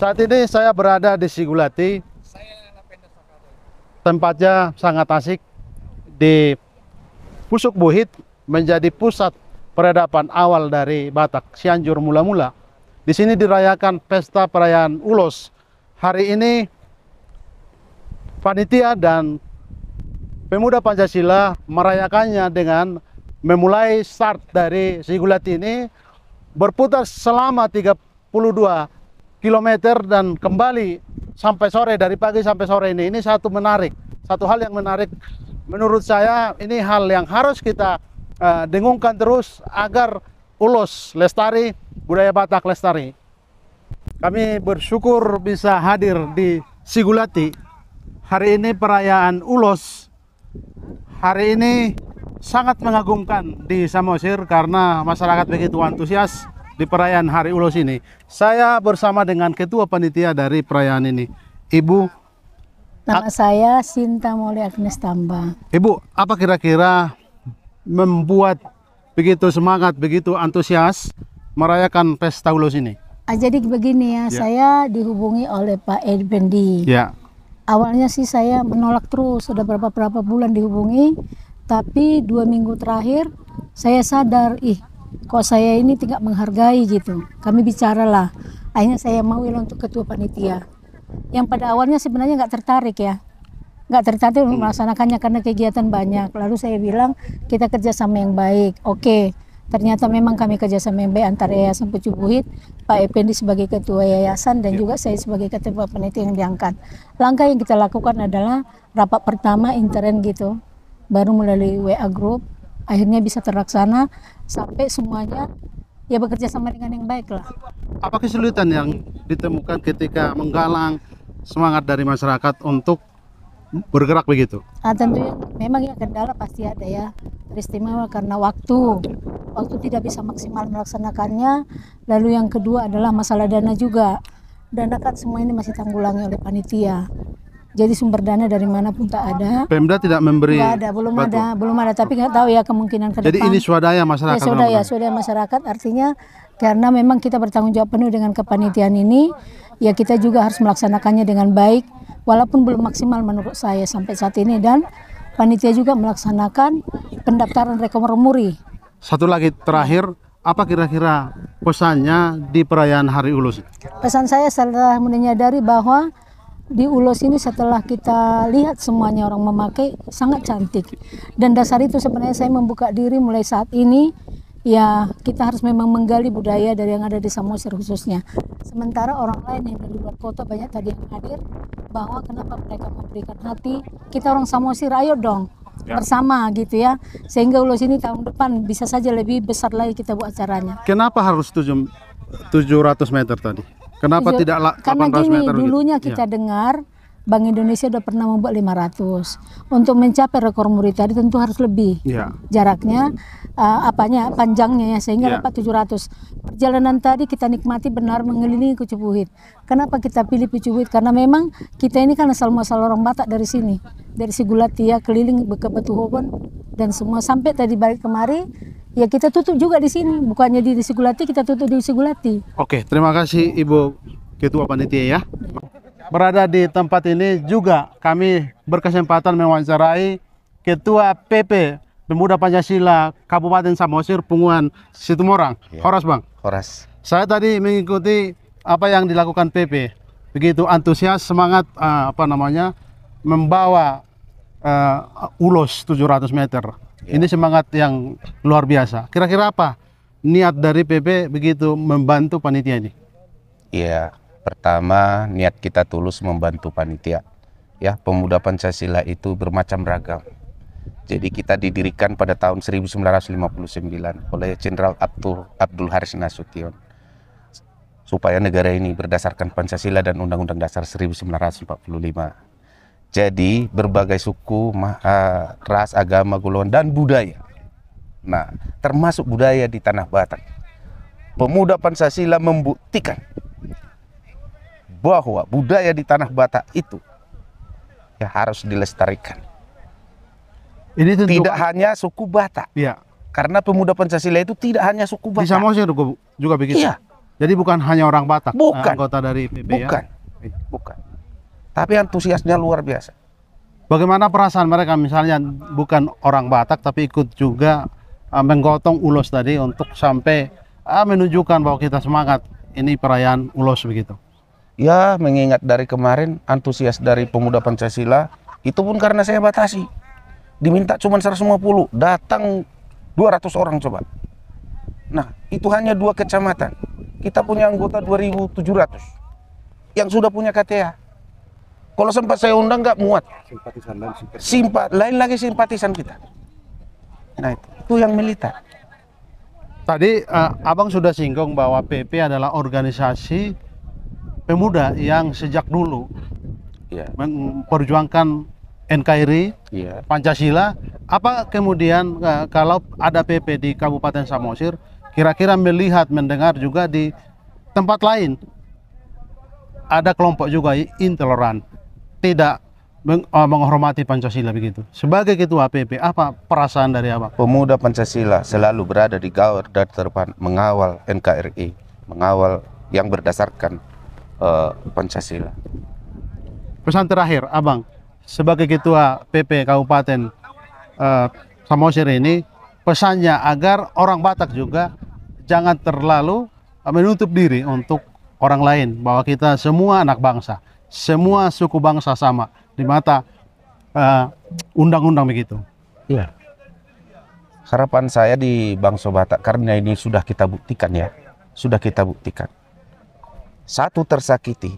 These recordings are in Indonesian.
Saat ini saya berada di Sigulati. Tempatnya sangat asik. Di Pusuk Buhit menjadi pusat peradaban awal dari Batak Cianjur mula-mula. Di sini dirayakan pesta perayaan Ulos. Hari ini panitia dan pemuda Pancasila merayakannya dengan memulai start dari Sigulati ini berputar selama 32 km dan kembali sampai sore, dari pagi sampai sore ini. Ini satu hal yang menarik menurut saya. Ini hal yang harus kita dengungkan terus agar Ulos lestari, budaya Batak lestari. Kami bersyukur bisa hadir di Sigulati. Hari ini perayaan Ulos. Hari ini sangat mengagumkan di Samosir karena masyarakat begitu antusias di perayaan Hari Ulos ini. Saya bersama dengan ketua panitia dari perayaan ini, Ibu. Nama saya Sinta Mole Agnes Tamba. Ibu, apa kira-kira membuat begitu semangat, begitu antusias merayakan pesta Ulos ini? Jadi begini ya, saya dihubungi oleh Pak Edbendi. Ya. Awalnya sih saya menolak terus, sudah berapa bulan dihubungi, tapi 2 minggu terakhir saya sadar, kok saya ini tidak menghargai gitu. Kami bicaralah, akhirnya saya mau untuk ketua panitia. Yang pada awalnya sebenarnya nggak tertarik melaksanakannya karena kegiatan banyak. Lalu saya bilang kita kerjasama yang baik. Oke, ternyata memang kami kerjasama yang baik antara Yayasan Pucuk Buhit, Pak Effendi sebagai ketua yayasan dan juga saya sebagai ketua panitia yang diangkat. Langkah yang kita lakukan adalah rapat pertama intern gitu, baru melalui WA group, akhirnya bisa terlaksana sampai semuanya ya bekerja sama dengan yang baik lah. Apa kesulitan yang ditemukan ketika menggalang semangat dari masyarakat untuk bergerak begitu? Tentunya memang ya kendala pasti ada ya, teristimewa karena waktu tidak bisa maksimal melaksanakannya. Lalu yang kedua adalah masalah dana juga. Dana kan semua ini masih tanggulangi oleh panitia. Jadi sumber dana dari mana pun tak ada. Pemda tidak memberi? Nggak ada, belum ada. Tapi nggak tahu ya kemungkinan ke depan. Jadi ini swadaya masyarakat? Ya, swadaya masyarakat. Artinya karena memang kita bertanggung jawab penuh dengan kepanitiaan ini, ya kita juga harus melaksanakannya dengan baik. Walaupun belum maksimal menurut saya sampai saat ini, dan panitia juga melaksanakan pendaftaran rekomendasi muri. Satu lagi terakhir, apa kira-kira pesannya di perayaan Hari Ulos? Pesan saya setelah menyadari bahwa di Ulos ini setelah kita lihat semuanya orang memakai sangat cantik, dan dasar itu sebenarnya saya membuka diri mulai saat ini. Ya kita harus memang menggali budaya dari yang ada di Samosir khususnya. Sementara orang lain yang dari luar kota banyak tadi yang hadir, bahwa kenapa mereka memberikan hati, kita orang Samosir ayo dong bersama gitu ya, sehingga Ulos ini tahun depan bisa saja lebih besar lagi kita buat acaranya. Kenapa harus 700 meter tadi? Kenapa tidak 800 karena gini, meter? Dulunya kita dengar Bank Indonesia sudah pernah membuat 500. Untuk mencapai rekor muri tadi tentu harus lebih jaraknya, panjangnya ya, sehingga dapat 700. Perjalanan tadi kita nikmati benar mengelilingi Pucuk Buhit. Kenapa kita pilih Pucuk Buhit? Karena memang kita ini kan asal muasal orang Batak dari sini, dari Sigulati ya, keliling ke Batuhobon dan semua sampai tadi balik kemari. Ya kita tutup juga di sini, bukannya di Sigulati, kita tutup di Sigulati. Oke, terima kasih Ibu Ketua Panitia ya. Berada di tempat ini juga kami berkesempatan mewawancarai Ketua PP Pemuda Pancasila Kabupaten Samosir Punguan Situmorang. Horas Bang. Horas. Saya tadi mengikuti apa yang dilakukan PP. Begitu antusias, semangat membawa Ulos 700 meter. Ini semangat yang luar biasa. Kira-kira apa niat dari PP begitu membantu panitia ini? Iya. Pertama, niat kita tulus membantu panitia. Ya, Pemuda Pancasila itu bermacam ragam. Jadi kita didirikan pada tahun 1959 oleh Jenderal Abdul Haris Nasution, supaya negara ini berdasarkan Pancasila dan Undang-Undang Dasar 1945. Jadi berbagai suku, ras, agama, golongan dan budaya. Nah, termasuk budaya di tanah Batak. Pemuda Pancasila membuktikan bahwa budaya di tanah Batak itu ya harus dilestarikan. Ini tentu tidak hanya suku Batak. Ya. Karena Pemuda Pancasila itu tidak hanya suku Batak. Di Samosir juga begitu. Iya. Jadi bukan hanya orang Batak, Bukan. anggota dari PP Bukan, ya? bukan. Tapi antusiasnya luar biasa. Bagaimana perasaan mereka misalnya bukan orang Batak tapi ikut juga menggotong ulos tadi untuk sampai menunjukkan bahwa kita semangat ini perayaan ulos begitu. Ya, mengingat dari kemarin antusias dari pemuda Pancasila, itu pun karena saya batasi. Diminta cuma 150, datang 200 orang coba. Nah, itu hanya 2 kecamatan. Kita punya anggota 2.700 yang sudah punya KTA. Kalau sempat saya undang nggak muat. Lain lagi simpatisan kita. Nah, itu yang militan. Tadi Abang sudah singgung bahwa PP adalah organisasi pemuda yang sejak dulu Iya. memperjuangkan NKRI, Iya. Pancasila. Apa kemudian kalau ada PP di Kabupaten Samosir, kira-kira melihat, mendengar juga di tempat lain ada kelompok juga intoleran, tidak menghormati Pancasila begitu. Sebagai ketua PP, apa perasaan dari Abang? Pemuda Pancasila selalu berada di garda terdepan mengawal NKRI, mengawal yang berdasarkan Pancasila. Pesan terakhir, Abang, sebagai ketua PP Kabupaten Samosir ini, pesannya agar orang Batak juga jangan terlalu menutup diri untuk orang lain, bahwa kita semua anak bangsa, semua suku bangsa sama di mata undang-undang begitu. Iya. Harapan saya di Bangsa Batak, karena ini sudah kita buktikan ya, sudah kita buktikan. Satu tersakiti,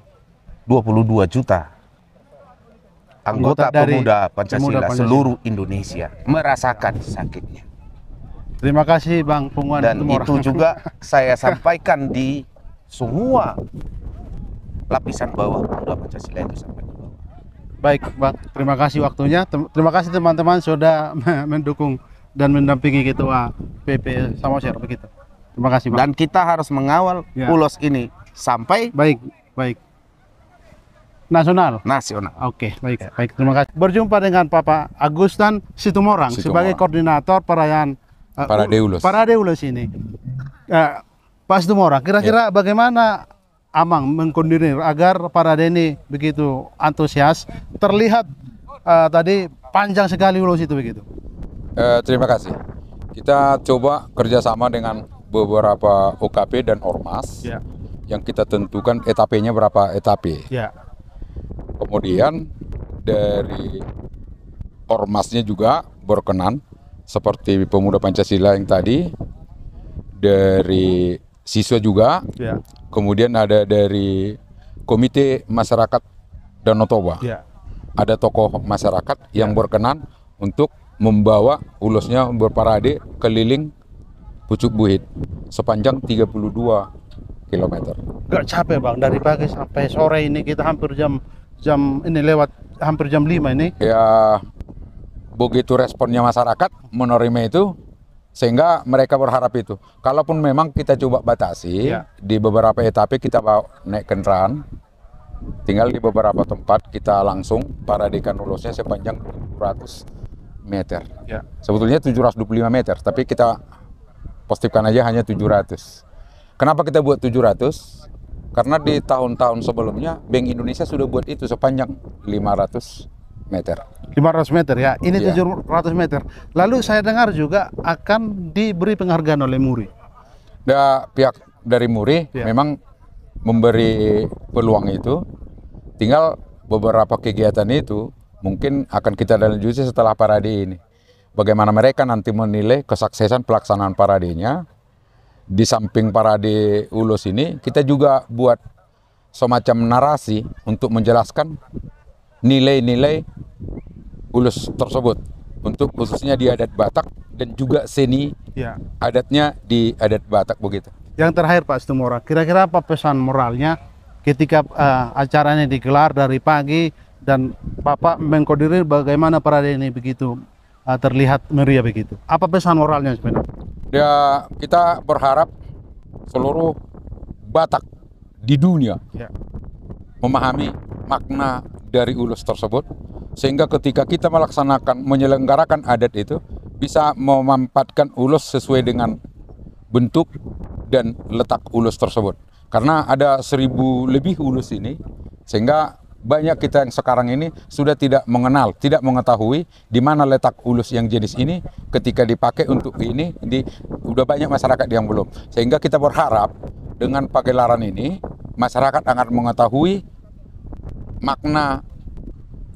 22 juta anggota dari pemuda Pancasila Pancasila seluruh Indonesia merasakan sakitnya. Terima kasih Bang Pungwan. Dan itu juga saya sampaikan di semua lapisan bawah pemuda Pancasila itu sampai ke bawah. Baik Bang, terima kasih waktunya. Terima kasih teman-teman sudah mendukung dan mendampingi ketua PP Samosir begitu. Terima kasih Bang. Dan kita harus mengawal Ya. ulos ini sampai Baik, baik. Nasional. nasional. Oke, baik, baik. Terima kasih. Berjumpa dengan Bapak Agustan Situmorang sebagai koordinator perayaan Parade Ulos. Parade Ulos ini. Pak Situmorang, kira-kira bagaimana Amang mengkoordinir agar parade ini begitu antusias, terlihat tadi panjang sekali ulos itu begitu. Terima kasih. Kita coba kerjasama dengan beberapa OKP dan Ormas Ya, yang kita tentukan etapenya berapa etape. ya, Kemudian dari Ormasnya juga berkenan seperti pemuda Pancasila yang tadi, dari siswa juga, ya, kemudian ada dari Komite Masyarakat Danau Toba. ya. Ada tokoh masyarakat yang berkenan untuk membawa ulosnya berparade keliling Pucuk Buhit sepanjang 32 km. Gak capek Bang, dari pagi sampai sore ini kita hampir jam ini lewat hampir jam 5 ini. Ya, begitu responnya masyarakat menerima itu, sehingga mereka berharap itu. Kalaupun memang kita coba batasi, Ya. di beberapa etape kita bawa naik kendaraan, tinggal di beberapa tempat kita langsung paradekan ulosnya sepanjang 700 meter. Ya. Sebetulnya 725 meter, tapi kita positifkan aja hanya 700. Kenapa kita buat 700? Karena di tahun-tahun sebelumnya Bank Indonesia sudah buat itu sepanjang 500 meter. 500 meter ya, ini Iya. 700 meter. Lalu saya dengar juga akan diberi penghargaan oleh MURI. Pihak dari MURI Ya. memang memberi peluang itu, tinggal beberapa kegiatan itu mungkin akan kita lanjuti setelah parade ini. Bagaimana mereka nanti menilai kesuksesan pelaksanaan paradenya. Di samping parade ulos ini, kita juga buat semacam narasi untuk menjelaskan nilai-nilai ulos tersebut, untuk khususnya di adat Batak dan juga seni Ya. adatnya di adat Batak begitu. Yang terakhir Pak Situmorang, kira-kira apa pesan moralnya ketika acaranya digelar dari pagi dan Bapak mengkoordinir bagaimana parade ini begitu terlihat meriah begitu. Apa pesan moralnya sebenarnya? Ya, kita berharap seluruh Batak di dunia Ya. memahami makna dari ulus tersebut, sehingga ketika kita menyelenggarakan adat itu bisa memampatkan ulus sesuai dengan bentuk dan letak ulus tersebut. Karena ada 1000 lebih ulus ini, sehingga banyak kita yang sekarang ini sudah tidak mengenal, tidak mengetahui di mana letak ulus yang jenis ini ketika dipakai untuk ini, udah banyak masyarakat yang belum. Sehingga kita berharap dengan pagelaran ini, masyarakat akan mengetahui makna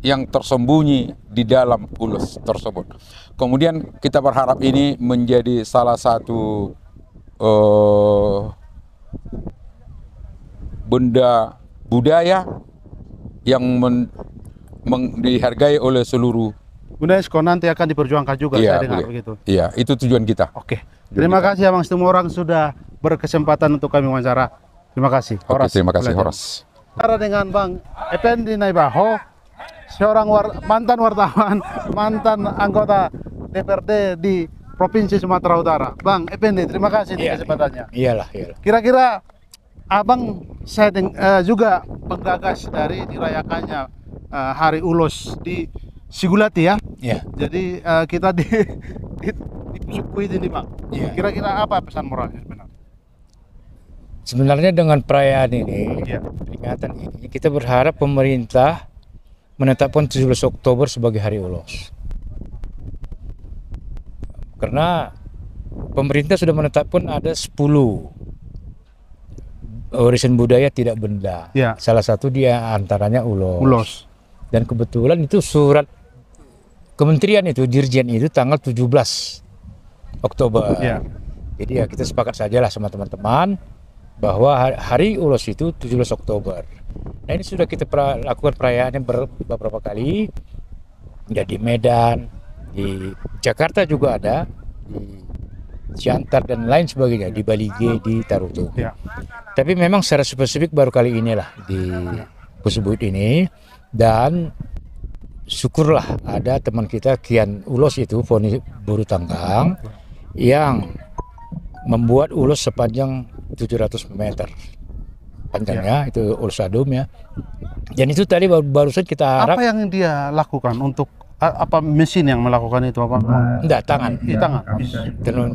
yang tersembunyi di dalam ulus tersebut. Kemudian kita berharap ini menjadi salah satu benda budaya yang dihargai oleh seluruh. UNESCO nanti akan diperjuangkan juga, Iya, saya dengar boleh. begitu. Iya, itu tujuan kita. Oke, terima kasih Abang semua orang sudah berkesempatan untuk kami wawancara. Terima kasih. Oke, terima kasih Horas. Bicara dengan Bang Effendi Naibaho, seorang mantan wartawan, mantan anggota DPRD di Provinsi Sumatera Utara. Bang Effendi, terima kasih di kesempatannya. Iyalah. Kira-kira Abang juga penggagas dari dirayakannya Hari Ulos di Sigulati ya. Iya. Jadi kita di Pusukuit ini Bang. Iya. Kira-kira apa pesan moralnya sebenarnya? Sebenarnya dengan perayaan ini, Iya. peringatan ini, kita berharap pemerintah menetapkan 17 Oktober sebagai Hari Ulos. Karena pemerintah sudah menetapkan ada 10 warisan budaya tidak benda. Ya. Salah satu dia antaranya ulos. Ulos. Dan kebetulan itu surat kementerian itu, dirjen itu tanggal 17 Oktober. Ya. Jadi ya kita sepakat sajalah sama teman-teman bahwa hari ulos itu 17 Oktober. Nah ini sudah kita lakukan perayaannya beberapa kali. Ya di Medan, di Jakarta juga ada, di Siantar dan lain sebagainya, di Balige, di Tarutung. Ya. Tapi memang secara spesifik baru kali inilah di Pusubuit ini, dan syukurlah ada teman kita Kian Ulos itu, Foni Buru Tanggang, yang membuat ulos sepanjang 700 meter panjangnya, itu ulos adum ya. Dan itu tadi barusan kita harap. Apa yang dia lakukan untuk apa mesin yang melakukan itu apa? Enggak, tangan. Di tangan.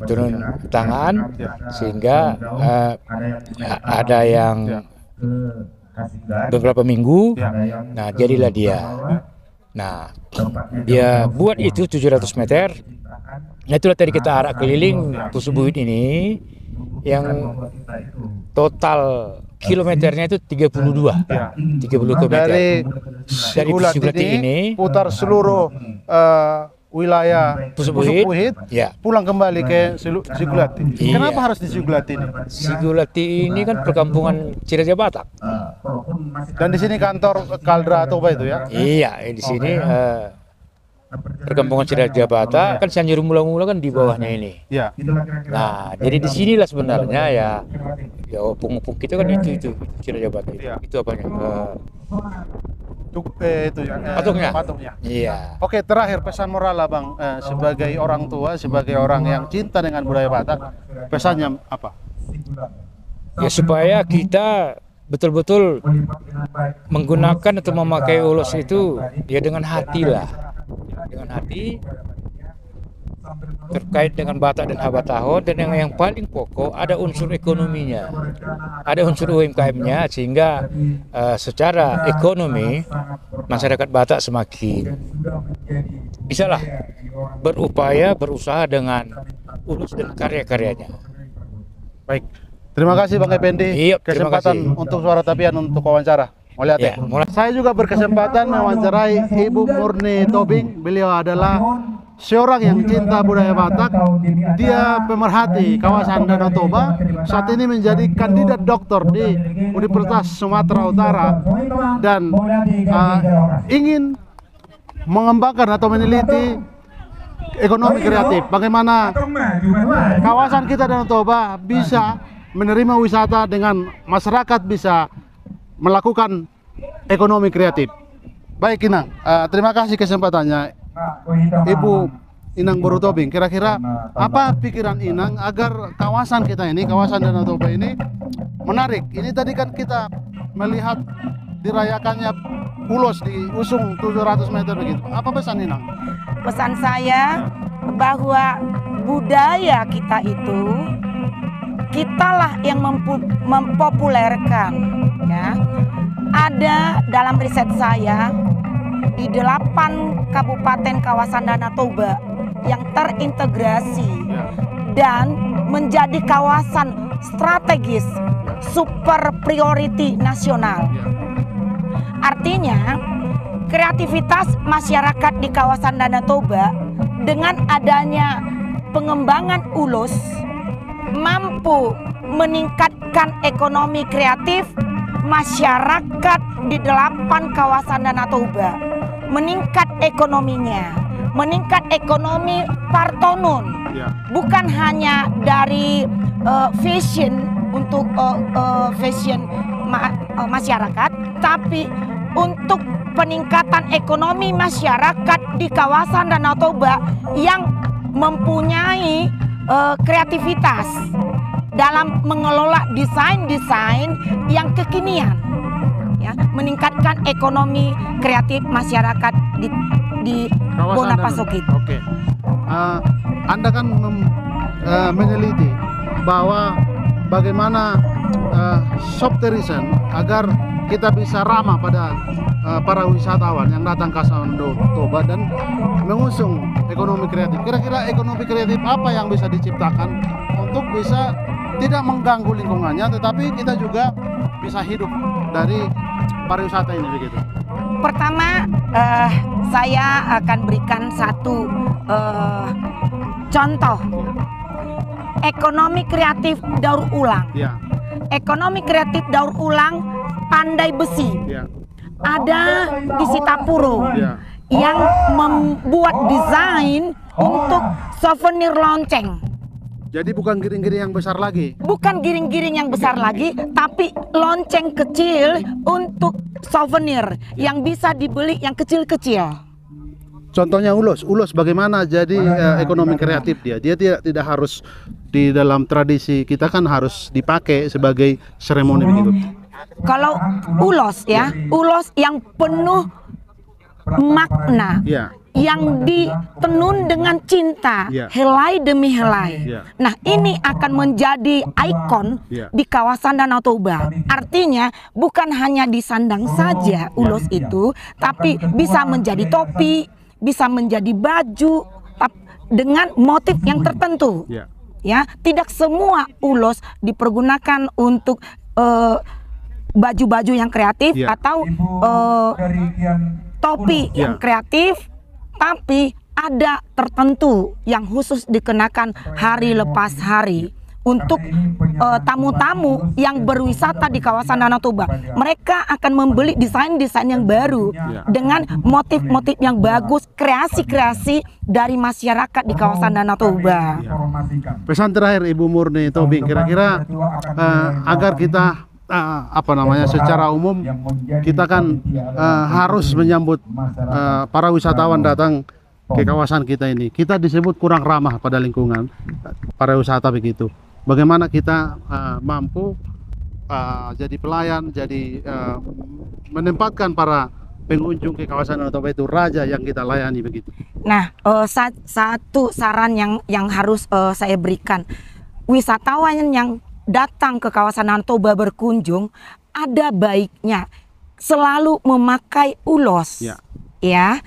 Turun tangan sehingga ada yang beberapa minggu. Nah, jadilah dia. Nah, dia buat itu 700 meter. Nah, itulah tadi kita arak keliling Pusubuit ini yang total kilometernya itu 32 km. Dari Sigulati ini putar seluruh wilayah Pusubuit, ya. pulang kembali ke Sigulati. Iya. Kenapa harus di Sigulati ini? Sigulati ini kan perkampungan Ciraja Batak. Dan di sini kantor Kaldra atau apa itu ya? Iya, di sini perkampungan Ciraja Batak kan Sanjur mula-mula kan di bawahnya ini. Ya. Nah, jadi di sinilah sebenarnya ya opung-opung kita kan itu Ciraja Batak itu. Iya. Itu apanya? Itu ya. Patungnya. Iya. Oke, terakhir pesan moral lah Bang, sebagai orang tua, sebagai orang yang cinta dengan budaya Batak, pesannya apa? Ya supaya kita betul-betul menggunakan atau memakai ulos itu ya dengan hati lah. Dengan hati terkait dengan Batak dan Habatahon, dan yang paling pokok ada unsur ekonominya, ada unsur UMKM-nya, sehingga secara ekonomi masyarakat Batak semakin bisalah berusaha dengan ulus dan karya-karyanya. Baik, terima kasih Bang Effendi. Iya, terima kesempatan kasih. untuk Suara Tapian untuk wawancara. Ya, Saya juga berkesempatan mewawancarai Ibu Murni Tobing. Beliau adalah seorang yang cinta budaya Batak. Dia pemerhati kawasan Danau Toba. Saat ini menjadi kandidat doktor di Universitas Sumatera Utara dan ingin mengembangkan atau meneliti ekonomi kreatif. Bagaimana kawasan kita Danau Toba bisa menerima wisata dengan masyarakat bisa melakukan ekonomi kreatif. Baik Inang, terima kasih kesempatannya Ibu Inang Buru Tobing. Kira-kira apa pikiran Inang agar kawasan kita ini, kawasan Danau Toba ini menarik? Ini tadi kan kita melihat dirayakannya ulos di usung 700 meter begitu. Apa pesan Inang? Pesan saya bahwa budaya kita itu kitalah yang mempopulerkan, ya. Ada dalam riset saya di 8 kabupaten kawasan Danau Toba yang terintegrasi dan menjadi kawasan strategis super priority nasional. Artinya kreativitas masyarakat di kawasan Danau Toba dengan adanya pengembangan ulos mampu meningkatkan ekonomi kreatif masyarakat di 8 kawasan Danau Toba, meningkat ekonominya, meningkat ekonomi Partonun, bukan hanya dari fashion untuk fashion masyarakat, tapi untuk peningkatan ekonomi masyarakat di kawasan Danau Toba yang mempunyai kreativitas dalam mengelola desain-desain yang kekinian, ya, meningkatkan ekonomi kreatif masyarakat di Bonapasokit. Oke. Anda kan meneliti bahwa bagaimana soft tourism agar kita bisa ramah pada para wisatawan yang datang ke Danau Toba dan mengusung ekonomi kreatif. Kira-kira ekonomi kreatif apa yang bisa diciptakan untuk bisa tidak mengganggu lingkungannya, tetapi kita juga bisa hidup dari pariwisata ini begitu? Pertama, saya akan berikan satu contoh. Ekonomi kreatif daur ulang. Ya. Ekonomi kreatif daur ulang Pandai Besi. Ya. Ada di Sitapuro, Ya. yang membuat desain untuk souvenir lonceng. Jadi bukan giring-giring yang besar lagi. Bukan giring-giring yang besar lagi, tapi lonceng kecil untuk souvenir yang bisa dibeli yang kecil-kecil. Contohnya ulos bagaimana jadi ekonomi kreatif dia? Dia tidak harus di dalam tradisi kita kan harus dipakai sebagai seremoni begitu. Kalau ulos ya, ulos yang penuh makna. Ya. Yang ditenun dengan cinta, Ya. helai demi helai. Ya. Nah, ini akan menjadi ikon Ya. di kawasan Danau Toba. Artinya bukan hanya disandang saja ulos itu, tapi bisa menjadi topi, bisa menjadi baju dengan motif yang tertentu. Ya. Ya, tidak semua ulos dipergunakan untuk baju-baju yang kreatif Ya. atau topi yang kreatif. Tapi ada tertentu yang khusus dikenakan hari lepas hari untuk tamu-tamu yang berwisata di kawasan Danau Toba. Mereka akan membeli desain-desain yang baru dengan motif-motif yang bagus, kreasi-kreasi dari masyarakat di kawasan Danau Toba. Pesan terakhir Ibu Murni Tobing, kira-kira agar kita secara umum kita kan harus menyambut para wisatawan datang ke kawasan kita ini. Kita disebut kurang ramah pada lingkungan para wisata begitu. Bagaimana kita mampu jadi pelayan, jadi menempatkan para pengunjung ke kawasan Danau Toba itu raja yang kita layani begitu. Nah, satu saran yang harus saya berikan, wisatawan yang datang ke kawasan Danau Toba berkunjung, ada baiknya selalu memakai ulos. Ya.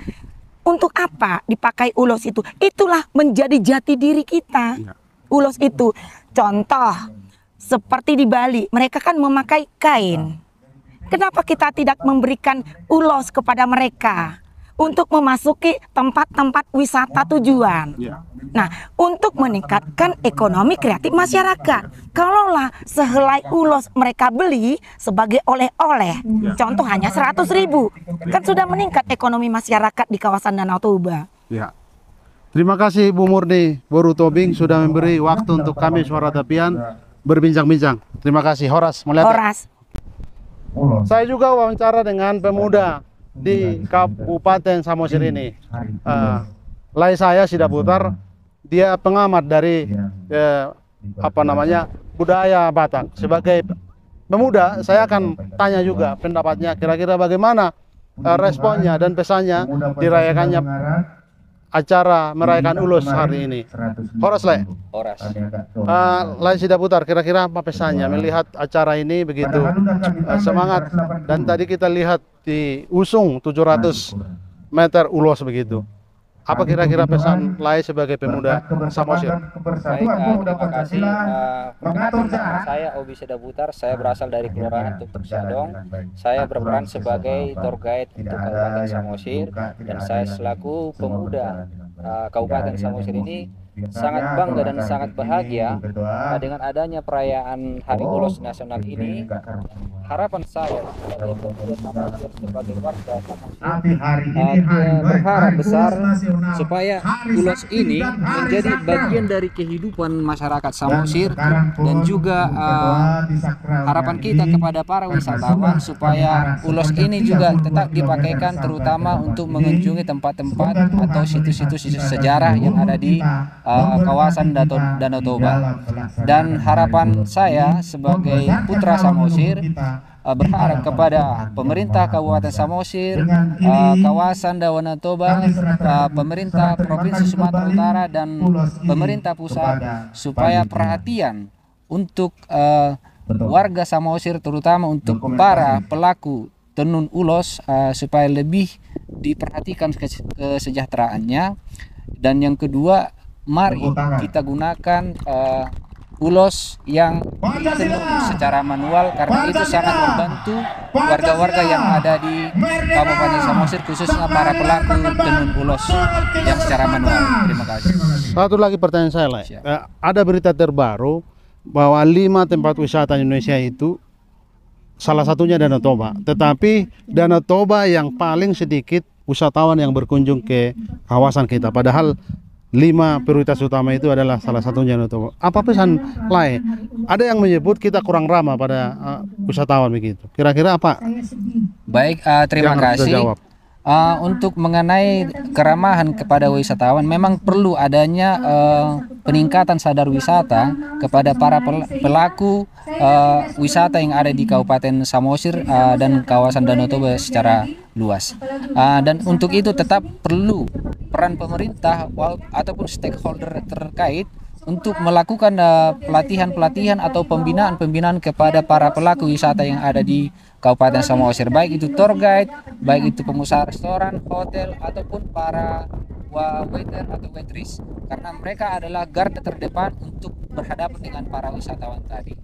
Untuk apa dipakai ulos itu? Itulah menjadi jati diri kita. Ulos itu, contoh seperti di Bali, mereka kan memakai kain. Kenapa kita tidak memberikan ulos kepada mereka untuk memasuki tempat-tempat wisata tujuan? Nah, untuk meningkatkan ekonomi kreatif masyarakat, kalaulah sehelai ulos mereka beli sebagai oleh-oleh, contoh hanya 100.000, kan sudah meningkat ekonomi masyarakat di kawasan Danau Toba. Ya. Terima kasih Bu Murni Boru Tobing sudah memberi waktu untuk kami Suara Tepian berbincang-bincang. Terima kasih Horas. Horas. Saya juga wawancara dengan pemuda di Kabupaten Samosir ini. Lai saya Sida Putar, dia pengamat dari budaya Batak. Sebagai pemuda, saya akan tanya juga pendapatnya kira-kira bagaimana responnya dan pesannya dirayakannya acara merayakan Ulos hari ini? Horas Le. Horas. Lain sudah putar, kira-kira apa pesannya melihat acara ini begitu semangat, dan tadi kita lihat di Usung 700 meter ulos begitu. Apa kira-kira pesan Lai sebagai pemuda Samosir? Baik, terima kasih. Perkenalkan nama saya Obi Sedaputar. Saya berasal dari Kelurahan Tutuk Sadong. Saya berperan sebagai tour guide untuk Kabupaten Samosir, dan saya selaku pemuda Kabupaten Samosir ini sangat bangga dan sangat bahagia dengan adanya perayaan Hari Ulos Nasional ini. Harapan saya sebagai pemuda Samosir, sebagai warga Samosir, berharap besar supaya Ulos ini menjadi bagian dari kehidupan masyarakat Samosir, dan juga harapan kita kepada para wisatawan supaya Ulos ini juga tetap dipakaikan terutama untuk mengunjungi tempat-tempat atau situs-situs sejarah yang ada di kawasan Danau Toba. Dan harapan saya sebagai putra Samosir berharap kepada pemerintah Kabupaten Samosir, kawasan Danau Toba, pemerintah Provinsi Sumatera Utara, dan pemerintah pusat supaya perhatian untuk warga Samosir, terutama untuk para pelaku tenun ulos, supaya lebih diperhatikan kesejahteraannya. Dan yang kedua, mari kita gunakan ulos yang ditenun secara manual, karena itu sangat membantu warga-warga yang ada di Kabupaten Samosir, khususnya para pelaku tenun ulos yang secara manual. Terima kasih. Satu lagi pertanyaan saya, Lai. Ada berita terbaru bahwa 5 tempat wisata di Indonesia itu salah satunya Danau Toba, tetapi Danau Toba yang paling sedikit wisatawan yang berkunjung ke kawasan kita, padahal 5 prioritas utama itu adalah salah satunya Danau Toba. Apa pesan Lai? Ada yang menyebut kita kurang ramah pada wisatawan begitu. Kira-kira apa? Baik, terima kasih. Untuk mengenai keramahan kepada wisatawan, memang perlu adanya peningkatan sadar wisata kepada para pelaku wisata yang ada di Kabupaten Samosir dan kawasan Danau Toba secara luas. Dan untuk itu tetap perlu peran pemerintah ataupun stakeholder terkait untuk melakukan pelatihan-pelatihan atau pembinaan-pembinaan kepada para pelaku wisata yang ada di Kabupaten Samosir, baik itu tour guide, baik itu pengusaha restoran, hotel, ataupun para waiter atau waitress, karena mereka adalah garda terdepan untuk berhadapan dengan para wisatawan tadi.